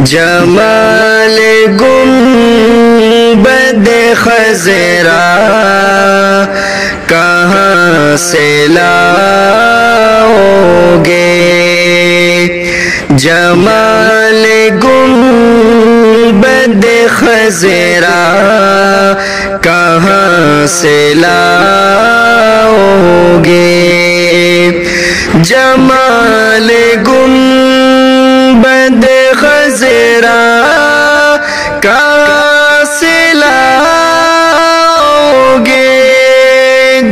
جمال گنبد خضرا کہاں سے لاؤ گے؟ جمال گنبد خضرا کہاں سے لاؤ گے؟ جمال گنبد خضرا کہاں سے لاؤ گے؟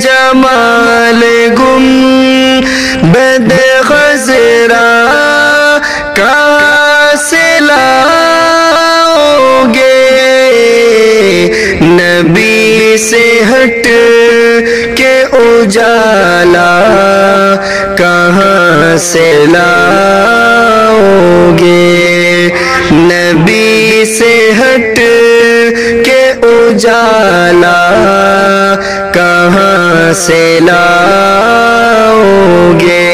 جمال گنبد خضرا کہاں سے لاؤ گے؟ نبی سے ہٹ کے اجالا کہاں سے لاؤ گے؟ نبی سے ہٹ کے اجالا کہاں سے لاؤ گے؟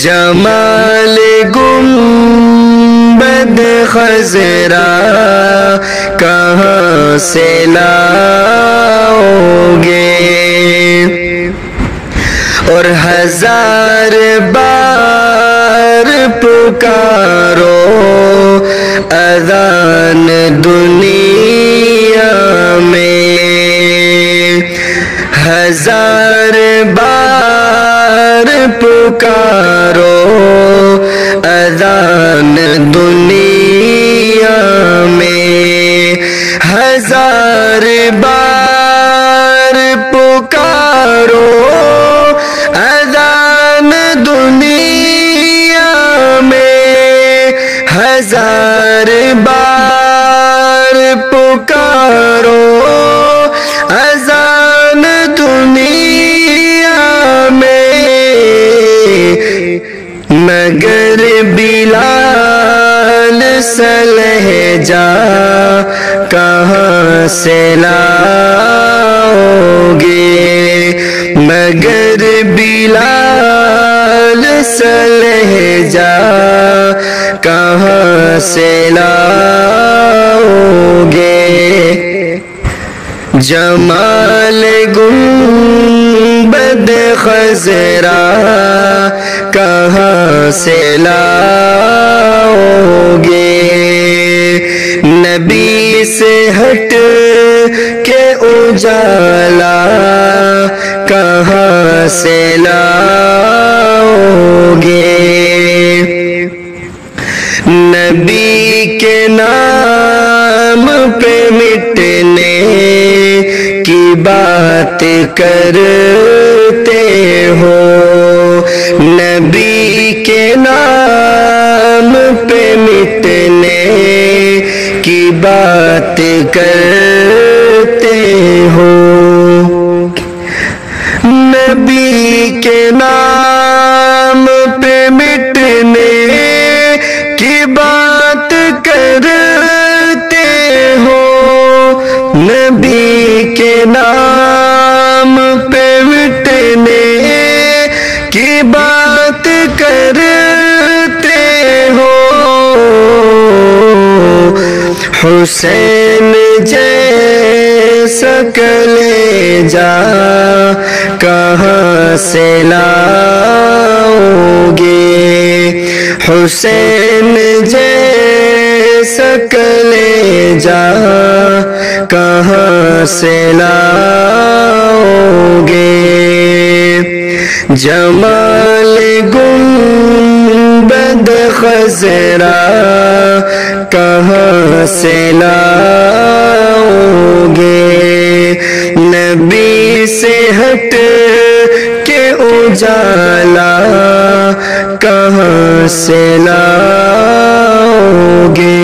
جمال گنبد خضرا کہاں سے لاؤ گے؟ اور ہزار بار پکارو اذان دنیا میں، ہزار بار پکارو اذان دنیا میں، ہزار بار پکارو اذان دنیا میں، ہزار بار پکارو اذان دنیا میں، مگر بلال سا لہجہ کہاں سے لاؤ گے؟ مگر بلال سا لہجہ کہاں سے لاؤ گے؟ جمال گنبد خضرا کہاں سے لاؤ گے؟ نبی سے ہٹ کے اجالا کہاں سے لاؤ گے؟ نبی کے نام پہ مٹنے کی بات کرتے ہو، نبی کے نام پہ مٹنے کی بات کرتے ہو، نبی کے نام پہ مٹنے کی بات کرتے ہو، نبی کے نام پہ مٹنے کی بات کرتے ہو، حسین جیسا کلیجہ کہاں سے لاؤ گے؟ حسین جیسا کلیجہ کہاں سے لاؤ گے؟ جمال گنبد خضرا کہاں سے لاؤ گے؟ نبی سے ہٹ کے اجالا کہاں سے لاؤ گے؟